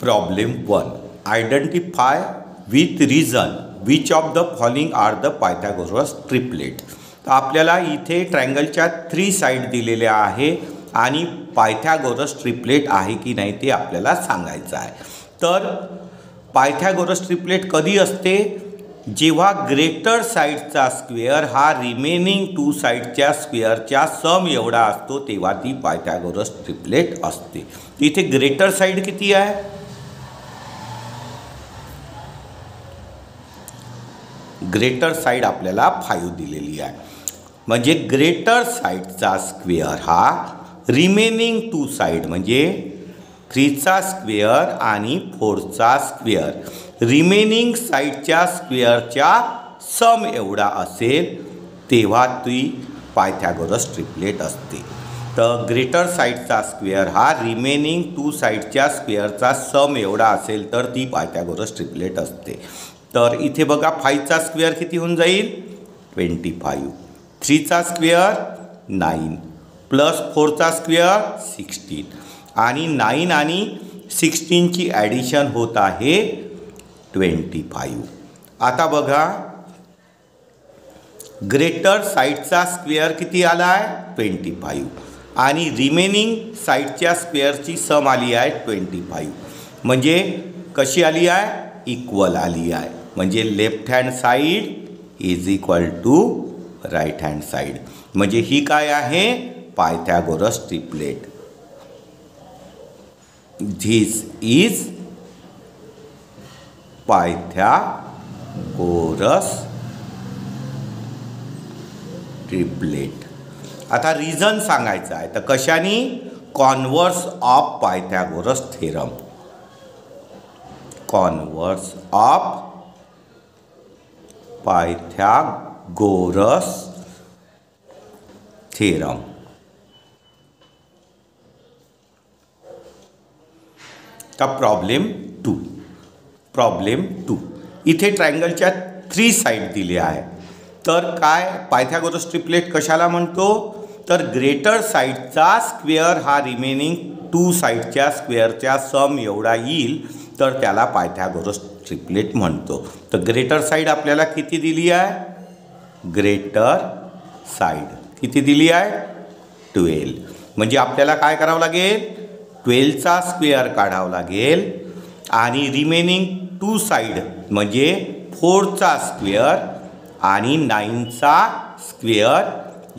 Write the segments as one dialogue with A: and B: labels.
A: Problem 1. Identify with reason which of the following are the Pythagoras triplet. तर आपल्याला इथे ट्रायंगलच्या 3 side दिलेल्या आहे आणि पायथागोरस ट्रिपलेट आहे की नाही ते आपल्याला सांगायचं आहे. तर पायथागोरस ट्रिपलेट कधी असते? जेव्हा ग्रेटर साइडचा स्क्वेअर हा रिमेनिंग 2 साइडच्या स्क्वेअरच्या सम एवढा असतो तेव्हा ती पायथागोरस ट्रिपलेट असते. इथे ग्रेटर साइड किती आहे? ग्रेटर साइड आपल्याला 5 दिलेली आहे. म्हणजे ग्रेटर साइडचा स्क्वेअर हा रिमेनिंग 2 साइड म्हणजे 3चा स्क्वेअर आणि 4चा स्क्वेअर रिमेनिंग साइडच्या स्क्वेअरच्या सम एवढा असेल तेव्हा ती पायथागोरस ट्रिपलेट असते. तर ग्रेटर साइडचा स्क्वेअर हा रिमेनिंग 2 साइडच्या स्क्वेअरचा सम एवढा असेल तर ती पायथागोरस ट्रिपलेट असते. तर इथे बघा 5चा स्क्वेअर किती होऊन जाईल? 25. 3चा स्क्वेअर 9 प्लस 4चा स्क्वेअर 16 आणि 9 आणि 16ची ॲडिशन होत आहे 25. आता बघा ग्रेटर साइडचा स्क्वेअर किती आला आहे? 25 आणि रिमेनिंग साइडच्या स्क्वेअरची सम आली आहे 25. म्हणजे कशी आली आहे? इक्वल आली आहे. म्हणजे left hand side is equal to right hand side. म्हणजे ही काय आहे? Pythagoras triplet. This is Pythagoras triplet. आता रिझन सांगायचं आहे. तर कशाने? Converse of Pythagoras theorem. Converse of Pythagoras theorem. का प्रॉब्लेम 2 इथे ट्रायंगलच्या 3 साइड दिल्या आहे. तर काय पायथागोरस ट्रिपलेट कशाला म्हणतो? तर ग्रेटर साइडचा स्क्वेअर हा रिमेनिंग 2 साइडच्या स्क्वेअरच्या सम एवढा येईल तर त्याला पायथागोरस ट्रिपलेट म्हणतो. तर ग्रेटर साइड आपल्याला किती दिली आहे? ग्रेटर साइड किती दिली आहे? 12. म्हणजे आपल्याला काय करावं लागेल? 12चा स्क्वेअर काढावा लागेल आणि रिमेनिंग 2 साइड म्हणजे 4चा स्क्वेअर आणि 9चा स्क्वेअर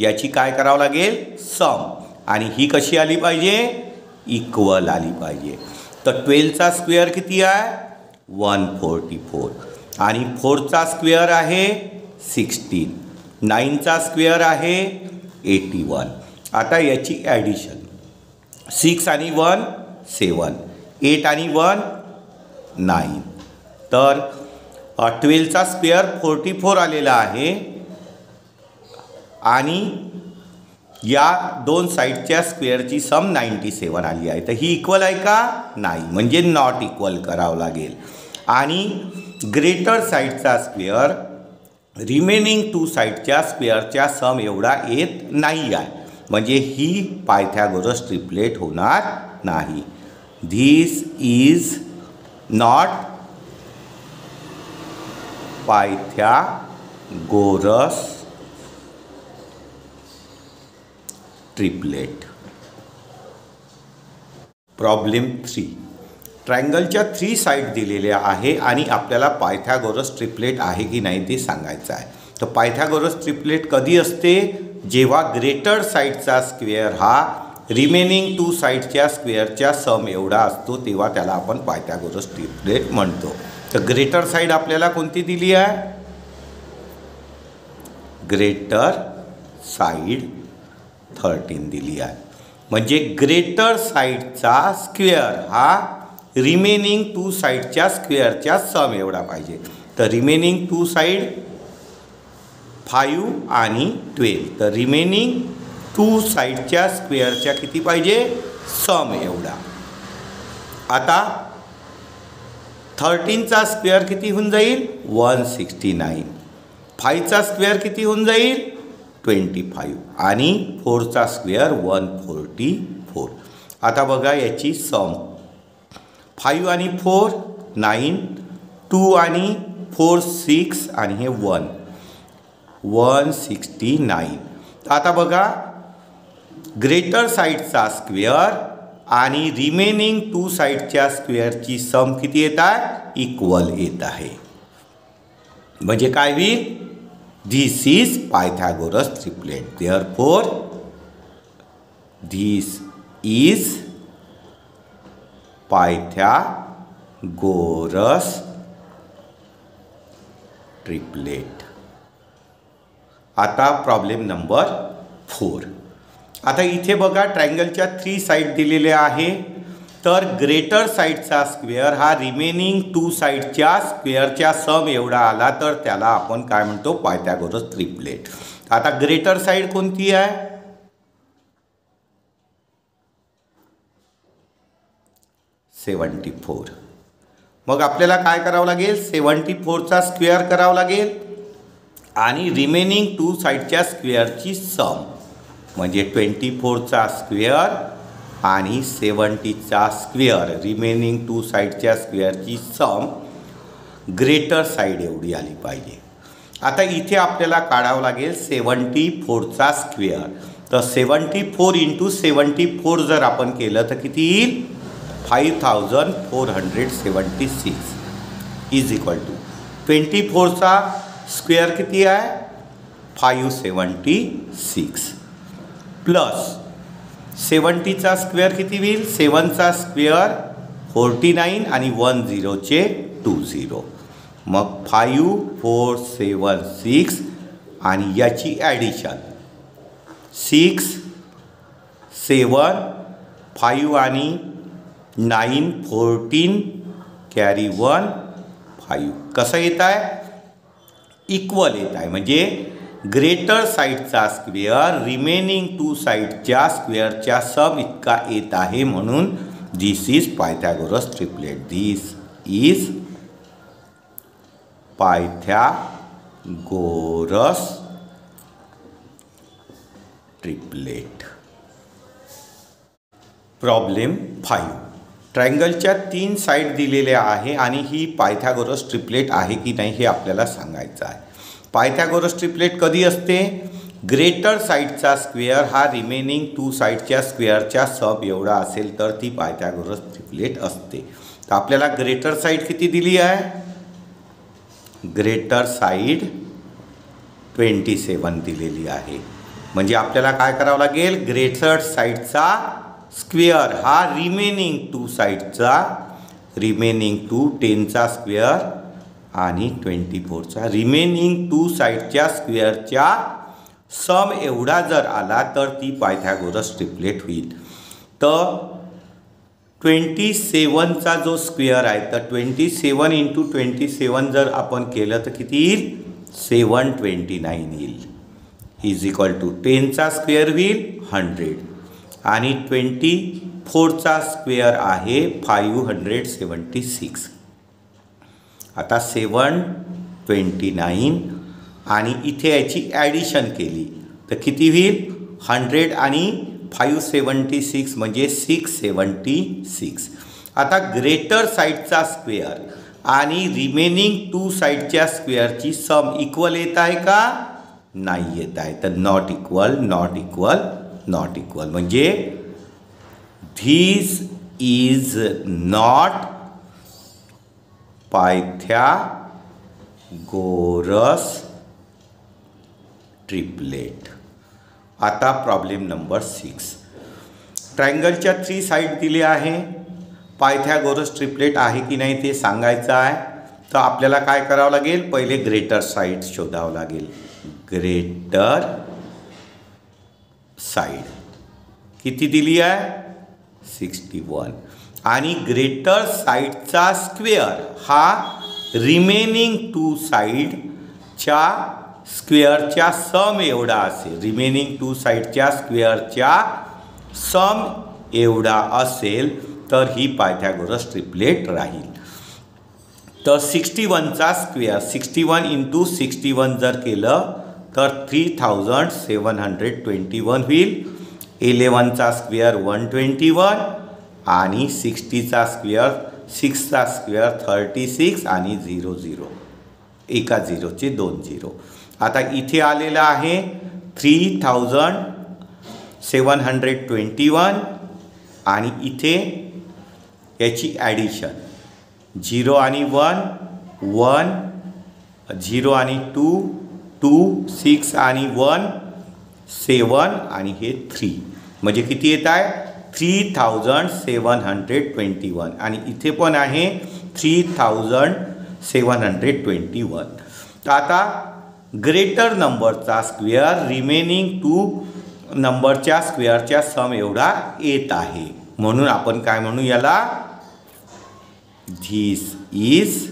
A: याची काय करावं लागेल? सम. आणि ही कशी आली पाहिजे? इक्वल आली पाहिजे. तर 12चा स्क्वेअर किती आहे? 144 आणि 4चा स्क्वेअर आहे 16. 9चा स्क्वेअर आहे 81. आता याची ॲडिशन 6 आणि 1 7 8 आणि 1 9. तर 12चा स्क्वेअर 44 आलेला आहे आणि या 2 साइडच्या स्क्वेअरची सम 97 आली आहे. तर ही इक्वल आहे का? नाही. म्हणजे नॉट इक्वल करावं लागेल. आणि ग्रेटर साइडचा स्क्वेअर रिमेनिंग 2 साइडच्या स्क्वेअरच्या सम एवढा येत नाही आहे. म्हणजे ही पायथागोरस ट्रिपलेट होणार नाही. This is not Pythagoras triplet. Problem 3. ट्रायंगलच्या 3 side दिलेल्या आहे आणि आपल्याला पायथागोरस ट्रिपलेट आहे की नाही ते सांगायचं आहे. तर पायथागोरस ट्रिपलेट कधी असते? जेव्हा ग्रेटर साइडचा स्क्वेअर हा रिमेनिंग 2 साइडच्या स्क्वेअरच्या सम एवढा असतो तेव्हा त्याला आपण पायथागोरस ट्रिपलेट म्हणतो. तर ग्रेटर साइड आपल्याला कोणती दिली आहे? ग्रेटर साइड 13 दिली आहे. म्हणजे ग्रेटर साइडचा स्क्वेअर हा रिमेनिंग 2 साइडच्या स्क्वेअरच्या सम एवढा पाहिजे. तर रिमेनिंग 2 साइड 5 आणि 12. तर रिमेनिंग 2 साइडच्या स्क्वेअरच्या किती पाहिजे? सम एवढा. आता 13चा स्क्वेअर किती होऊन जाईल? 169. 5चा स्क्वेअर किती होऊन जाईल? 25 आणि 4चा स्क्वेअर 144. आता बघा याची सम 5 आणि 4 9, 2 आणि 4 6 आणि हे 1 169. आता बघा ग्रेटर साईडचा स्क्वेअर आणि रिमेनिंग 2 साईडच्या स्क्वेअरची सम किती येत आहे? इक्वल येत आहे. म्हणजे काय होईल? This is Pythagoras triplet. Therefore this is Pythagoras triplet. आता प्रॉब्लेम नंबर 4. आता इथे बघा ट्रायंगलच्या 3 साईड दिलेल्या आहे. तर ग्रेटर साईडचा स्क्वेअर हा रिमेनिंग 2 साईडच्या स्क्वेअरच्या सम एवढा आला तर त्याला आपण काय म्हणतो? Pythagoras triplet. आता ग्रेटर साईड कोणती आहे? 74. मग आपल्याला काय करावं लागेल? 74चा स्क्वेअर करावा लागेल आणि रिमेनिंग 2 साईडच्या स्क्वेअरची सम म्हणजे 24चा स्क्वेअर आणि 70चा स्क्वेअर रिमेनिंग 2 साईडच्या स्क्वेअरची सम ग्रेटर साईड एवढी आली पाहिजे. आता इथे आपल्याला काढावं लागेल 74चा स्क्वेअर. तर 74 × 74 जर आपण केलं तर किती येईल? 5476 इज इक्वल टू 24चा स्क्वेअर किती आहे? 576 प्लस 70चा स्क्वेअर किती होईल? 7चा स्क्वेअर 49 आणि 10चे 20. मग 5476 आणि याची ॲडिशन 6 7 5 आणि 9 14 कॅरी 1 5. कसं येत आहे? इक्वल येत आहे. म्हणजे ग्रेटर साईडचा स्क्वेअर रिमेनिंग 2 साईडच्या स्क्वेअरच्या सम इतका येत आहे. म्हणून this is Pythagoras triplet. This is Pythagoras triplet. Problem 5. ट्रायंगलच्या 3 side दिलेल्या आहे आणि ही पायथागोरस ट्रिपलेट आहे की नाही हे आपल्याला सांगायचं आहे. पायथागोरस ट्रिपलेट कधी असते? ग्रेटर साईडचा स्क्वेअर हा रिमेनिंग 2 साईडच्या स्क्वेअरच्या सब एवढा असेल तर ती पायथागोरस ट्रिपलेट असते. तर आपल्याला ग्रेटर साईड किती दिली आहे? ग्रेटर साईड 27 दिलेली आहे. म्हणजे आपल्याला काय करावं लागेल? ग्रेटर साईडचा स्क्वेअर हा रिमेनिंग 2 साईडचा रिमेनिंग 2 10चा स्क्वेअर आणि 24चा रिमेनिंग 2 साईडच्या स्क्वेअरच्या सम एवढा जर आला तर ती पायथागोरस ट्रिपलेट होईल. तर 27चा जो स्क्वेअर आहे तर 27 × 27 जर आपण केलं तर किती येईल? 729 येईल. इज इक्वल टू 10चा स्क्वेअर होईल 100 आणि 24चा स्क्वेअर आहे 576. आता 729 आणि इथे याची ॲडिशन केली तर किती होईल? 100 आणि 576 म्हणजे 676. आता ग्रेटर साईडचा स्क्वेअर आणि रिमेनिंग 2 साईडच्या स्क्वेअरची सम इक्वल येत आहे का? नाही येत आहे. तर not equal not equal not equal. म्हणजे this is not Pythagoras triplet. आता प्रॉब्लेम नंबर 6. ट्रायंगलच्या 3 साईड दिले आहे. पायथागोरस ट्रिपलेट आहे की नाही ते सांगायचं आहे. तर आपल्याला काय करावं लागेल? पहिले ग्रेटर साईड शोधावं लागेल. ग्रेटर साईड किती दिली आहे? 61 आणि ग्रेटर साईडचा स्क्वेअर हा रिमेनिंग 2 साईडच्या स्क्वेअरच्या सम एवढा असेल. रिमेनिंग 2 साईडच्या स्क्वेअरच्या सम एवढा असेल तर ही पायथागोरस ट्रिपलेट राहील. तर 61चा स्क्वेअर 61 × 61 जर केलं तर 3721 होईल. 11चा स्क्वेअर 121 आणि 60चा स्क्वेअर 6चा स्क्वेअर 36 आणि 0 0 एका झिरोचे 2 झिरो. आता इथे आलेला आहे 3721 आणि इथे याची ॲडिशन 0 आणि 1 1 0 आणि 2 2 6 आणि 1 7 आणि हे 3 म्हणजे किती येत आहे 3721 आणि इथे पण आहे 3721. तर आता ग्रेटर नंबरचा स्क्वेअर रिमेनिंग 2 नंबरच्या स्क्वेअरच्या सम एवढा येत आहे. म्हणून आपण काय म्हणू याला this is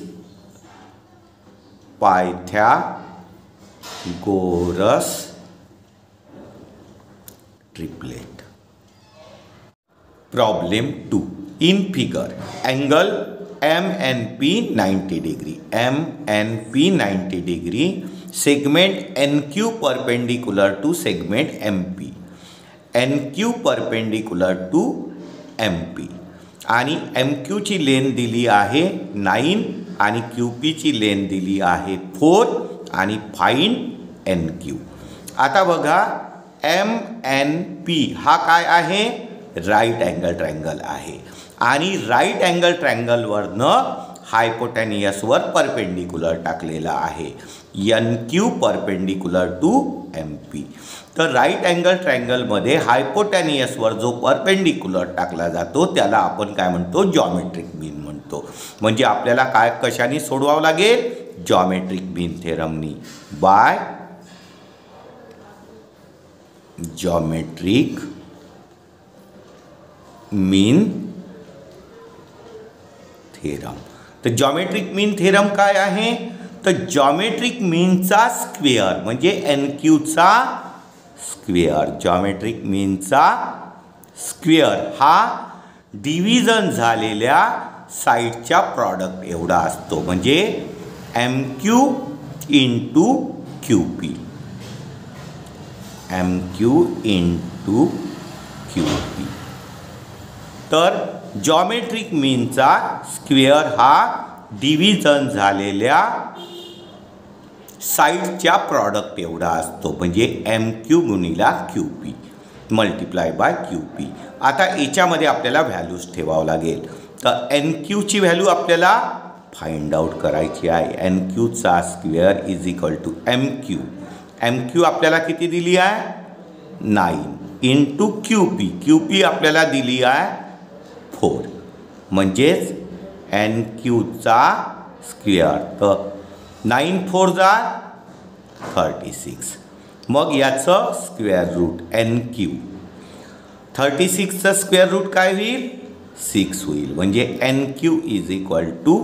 A: Pythagoras triplet. Problem 2. In figure, angle MNP 90 degree. MNP 90 degree. Segment NQ perpendicular to segment MP. NQ perpendicular to MP. आणि MQ ची लेंथ दिली आहे 9 आणि QP ची लेंथ दिली आहे 4 आणि फाइंड NQ. आता बघा MNP हा काय आहे राईट अँगल ट्रायंगल आहे आणि राईट अँगल ट्रायंगलवरनं हायपोटेनियसवर परपेंडिक्युलर टाकलेला आहे NQ परपेंडिक्युलर टू MP. तर राईट अँगल ट्रायंगलमध्ये हायपोटेनियसवर जो परपेंडिक्युलर टाकला जातो त्याला आपण काय म्हणतो जॉमेट्रिक मीन म्हणतो. म्हणजे आपल्याला काय कशाने सोडवावं लागेल जॉमेट्रिक मीन थेरमनी बाय जॉमेट्रिक मीन थेरम. तर जॉमेट्रिक मीन थेरम काय आहे तर जॉमेट्रिक मीनचा स्क्वेअर म्हणजे NQचा स्क्वेअर. जॉमेट्रिक मीनचा स्क्वेअर हा डिव्हिजन झालेल्या साईडच्या प्रॉडक्ट एवढा असतो म्हणजे MQ into QP. MQ into QP. तर जॉमेट्रिक मीनचा स्क्वेअर हा डिव्हिजन झालेल्या साईडच्या प्रॉडक्ट एवढा असतो म्हणजे MQ गुणिला QP multiply by QP. आता याच्यामध्ये आपल्याला व्हॅल्यूज ठेवावं लागेल. तर NQची व्हॅल्यू आपल्याला फाइंड आउट करायची आहे. NQचा square is equal to MQ. MQ आपल्याला किती दिली आहे 9 इंटू QP. QP आपल्याला दिली आहे 4 म्हणजेच NQचा स्क्वेअर. तर 9 4 जा 36. मग याचं स्क्वेअर रूट NQ 36चं स्क्वेअर रूट काय होईल 6 होईल म्हणजे NQ इज इक्वल टू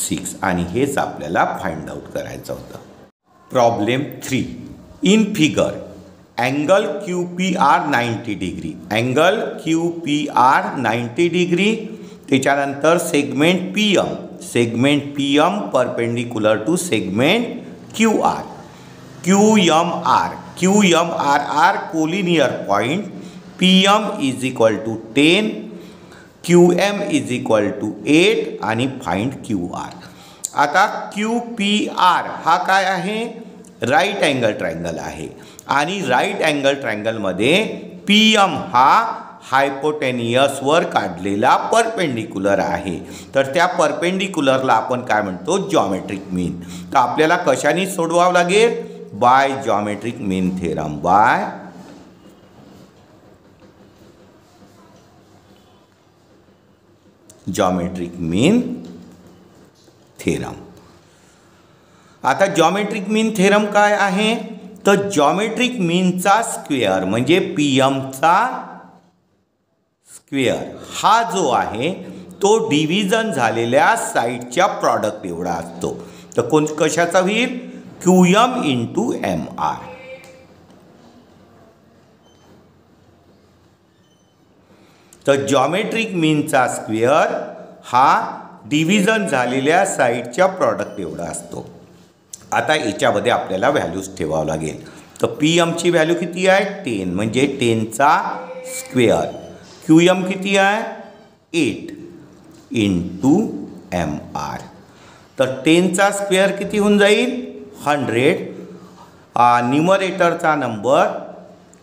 A: 6 आणि हेच आपल्याला फाइंड आउट करायचं होतं. Problem 3. In figure angle QPR 90 degree. Angle QPR 90 degree. त्याच्यानंतर segment PM. Segment PM perpendicular to segment QR. QMR collinear point. PM is equal to 10. QM is equal to 8 आणि find QR. आता QPR हा काय आहे right angle triangle आहे आणि right angle ट्रायंगलमध्ये PM हा हायपोटेनियसवर काढलेला परपेंडिक्युलर आहे. तर त्या परपेंडिक्युलरला आपण काय म्हणतो जॉमेट्रिक मीन. तर आपल्याला कशाने सोडवावं लागेल बाय जॉमेट्रिक मीन थेरम. बाय जॉमेट्रिक मीन थेरम. आता जॉमेट्रिक मीन थेरम काय आहे तर जॉमेट्रिक मीनचा स्क्वेअर म्हणजे PMचा स्क्वेअर हा जो आहे तो डिव्हिजन झालेल्या साईडच्या प्रॉडक्ट एवढा असतो. तर कशाचा होईल QM इंटू MR. तर जॉमेट्रिक मीनचा स्क्वेअर हा डिव्हिजन झालेल्या साईडच्या प्रॉडक्ट एवढा असतो. आता याच्यामध्ये आपल्याला व्हॅल्यूज ठेवावं लागेल. तर PMची व्हॅल्यू किती आहे 10 म्हणजे 10चा स्क्वेअर. QM किती आहे 8. Into M R. तर 10चा स्क्वेअर किती होऊन जाईल 100. न्यूमरेटरचा नंबर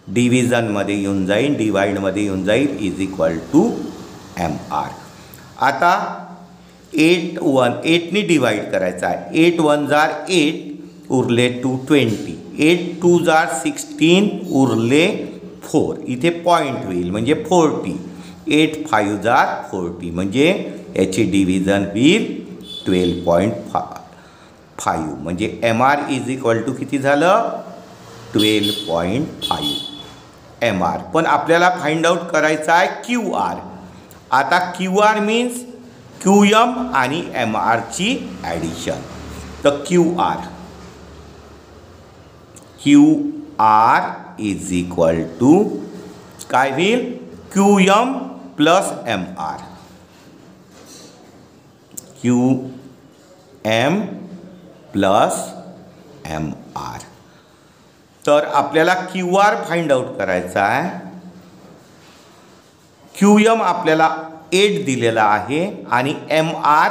A: डिव्हिजनमध्ये येऊन जाईल, डिवाइडमध्ये येऊन जाईल is equal to M R. आता 8ने डिवाइड करायचा आहे. 8 1 जार 8 उरले 220. 8 2 जार 16 उरले 4. इथे पॉईंट होईल म्हणजे 40. 8 5 जार 40 म्हणजे याची डिव्हिजन होईल 12.5 म्हणजे M R is equal to किती झालं 12.5 एम आर. पण आपल्याला फाइंड आउट करायचा आहे क्यू आर. आता Q R means Q M आणि एम आरची ॲडिशन. तर Q R is equal to काय होईल Q M plus M R. Q M plus M R. तर आपल्याला क्यू आर फाइंड आउट करायचा आहे. क्यू एम आपल्याला 8 दिलेला आहे आणि एम आर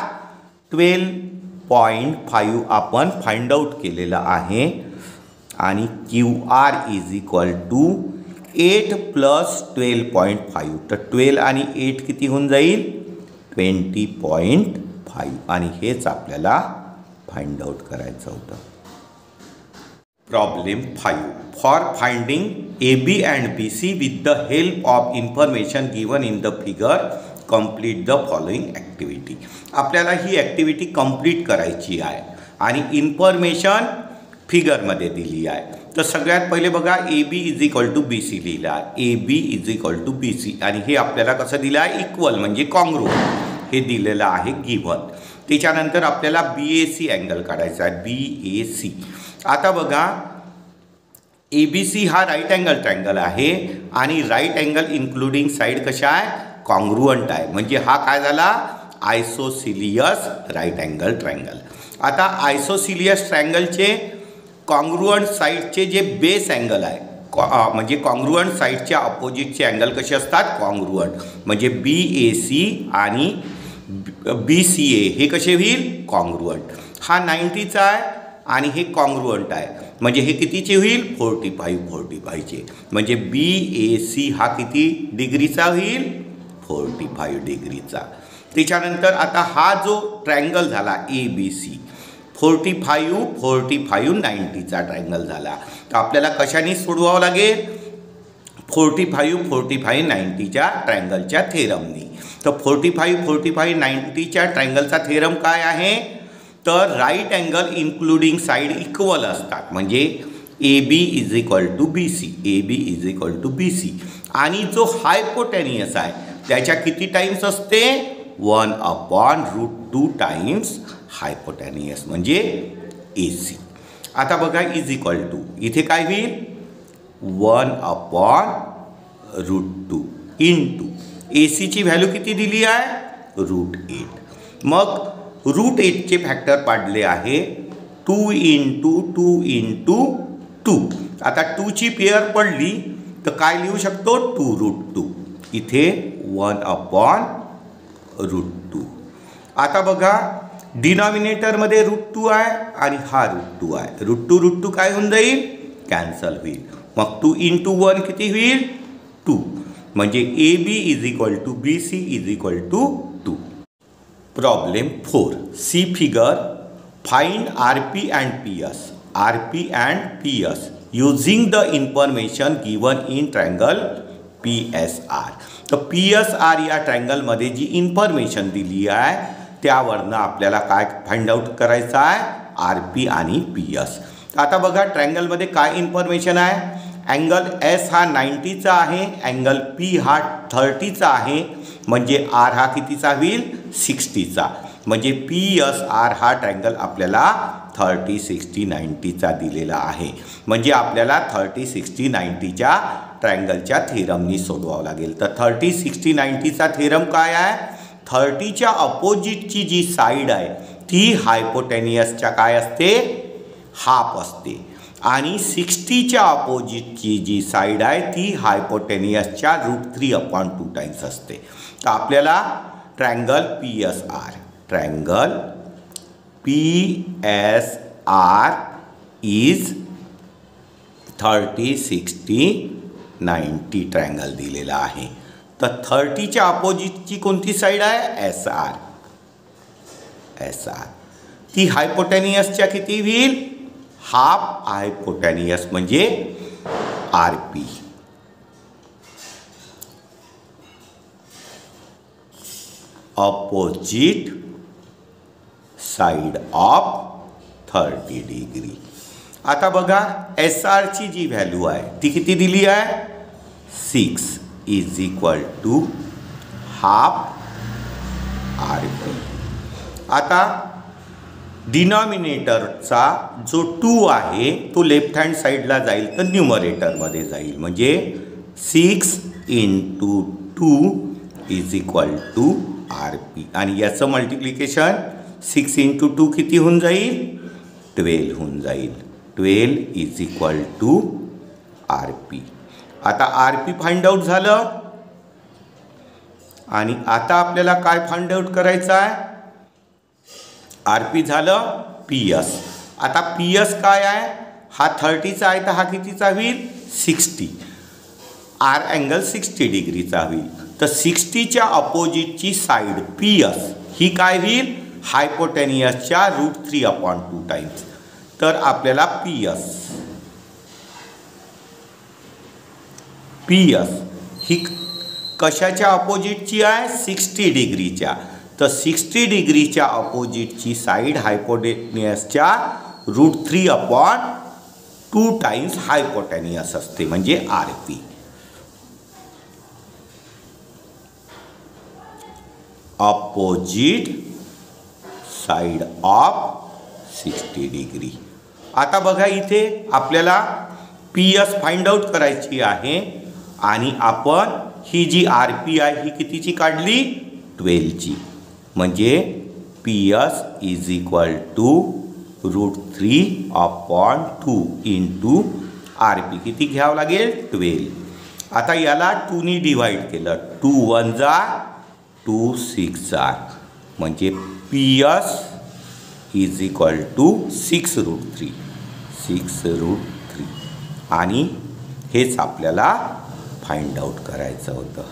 A: 12.5 आपण फाइंड आउट केलेला आहे. आणि Q R is equal to 8 plus 12.5. तर 12 आणि 8 किती होऊन जाईल 20.5. आणि हेच आपल्याला फाइंड आउट करायचं होतं. Problem 5. For finding AB and BC with the help of information given in the figure complete the following activity. आपल्याला ही ॲक्टिव्हिटी कंप्लीट करायची आहे आणि इन्फॉर्मेशन फिगरमध्ये दिली आहे. तर सगळ्यात पहिले बघा AB is equal to BC लिहिलं आहे. AB is equal to BC आणि हे आपल्याला कसं दिलं आहे इक्वल म्हणजे कॉन्ग्रुएंट हे दिलेलं आहे गिव्हन. त्याच्यानंतर आपल्याला BAC अँगल काढायचा आहे BAC. आता बघा ABC हा राईट अँगल ट्रायंगल आहे आणि राईट अँगल इन्क्लुडिंग साईड कशा आहे कॉन्ग्रुएंट आहे म्हणजे हा काय झाला आयसोसिलियस राईट अँगल ट्रायंगल. आता आयसोसिलियस ट्रायंगलचे कॉन्ग्रुएंट साईडचे जे बेस अँगल आहे म्हणजे कॉन्ग्रुएंट साईडच्या अपोजिटचे अँगल कसे असतात कॉन्ग्रुएंट म्हणजे BAC आणि BCA हे कसे होईल कॉन्ग्रुएंट. हा 90चा आहे आणि हे कॉन्ग्रुएंट आहे म्हणजे हे कितीचे होईल 45चे म्हणजे BAC हा किती डिग्रीचा होईल 45 डिग्रीचा. त्याच्यानंतर आता हा जो ट्रायंगल झाला ABC 45 90चा ट्रायंगल झाला. तर आपल्याला कशाने सोडवावं लागेल 45 90च्या ट्रायंगलच्या थेरमनी. तर 45 90च्या ट्रायंगलचा थेरम काय आहे तर right angle including side equal असतात म्हणजे AB is equal to BC. AB is equal to BC आणि जो हायपोटेनियस आहे त्याच्या किती टाइम्स असते 1/√2 टाइम्स हायपोटेनियस म्हणजे AC. आता बघा इज इक्वल टू इथे काय होईल 1/√2 इंटू ACची व्हॅल्यू किती दिली आहे √8. मग √8चे फॅक्टर पाडले आहे 2 इंटू 2. आता 2ची पेअर पडली तर काय लिहू शकतो 2√2. इथे 1/√2. आता बघा डिनॉमिनेटरमध्ये √2 आहे आणि हा √2 आहे. √2 काय होऊन जाईल कॅन्सल होईल. मग 2 इंटू 1 किती होईल 2 म्हणजे AB is equal to BC is equal to 2. Problem 4. See figure find RP and PS. RP and PS using the information given in triangle PSR. तर PSR या ट्रायंगलमध्ये जी इन्फॉर्मेशन दिली आहे त्यावरनं आपल्याला काय फाइंड आउट करायचं आहे RP आणि PS. आता बघा ट्रायंगलमध्ये काय इन्फॉर्मेशन आहे अँगल S हा 90चा आहे अँगल P हा 30चा आहे म्हणजे R हा कितीचा होईल 60चा म्हणजे PSR हा ट्रायंगल आपल्याला 30 60 90चा दिलेला आहे म्हणजे आपल्याला 30 60 90च्या ट्रायंगलच्या थेरमनी सोडवावं लागेल. तर 30 60 90चा थेरम काय आहे 30च्या अपोजिटची जी साईड आहे ती हायपोटेनियसच्या काय असते हाफ असते आणि 60च्या अपोजिटची जी साईड आहे ती हायपोटेनियसच्या √3/2 टाइम्स असते. तर आपल्याला triangle PSR. Triangle PSR is 30, 60, 90 triangle दिलेला आहे. तर 30च्या अपोजिटची कोणती साईड आहे? SR. SR ती हायपोटेनियसच्या किती होईल? हाफ हायपोटेनियस म्हणजे RP. Opposite side of 30 degree. आता बघा SRची जी व्हॅल्यू आहे ती किती दिली आहे? 6 is equal to half RP. आता डिनॉमिनेटरचा जो 2 आहे तो लेफ्ट हँड साईडला जाईल तर न्यूमरेटरमध्ये जाईल. म्हणजे 6 × 2 इज इक्वल टू RP. आणि याचं मल्टिप्लिकेशन 6 × 2 किती होऊन जाईल? 12 होऊन जाईल. 12 इज इक्वल टू RP. आता RP फाइंड आउट झालं. आणि आता आपल्याला काय फाइंड आउट करायचं आहे? RP झालं PS. आता PS काय आहे? हा 30चा आहे तर हा कितीचा होईल? 60. R अँगल 60 डिग्रीचा होईल. तर 60च्या अपोजिटची साईड PS ही काय होईल? हायपोटेनियसच्या √3/2 टाइम्स. तर आपल्याला PS ही कशाच्या अपोजिटची आहे? 60 डिग्रीच्या. तर 60 डिग्रीच्या अपोजिटची साईड हायपोटेनियसच्या √3/2 टाइम्स हायपोटेनियस असते म्हणजे RP. Opposite side of 60 degree. आता बघा इथे आपल्याला PS फाइंड आउट करायची आहे आणि आपण ही जी RP आहे ही कितीची काढली? 12ची. म्हणजे PS is equal to √3/2 into RP. किती घ्यावं लागेल? 12. आता याला 2नी डिवाइड केलं. 2 1 जा 2 6 जा म्हणजे PS इज इक्वल टू 6√3. 6√3. आणि हेच आपल्याला फाइंड आउट करायचं होतं.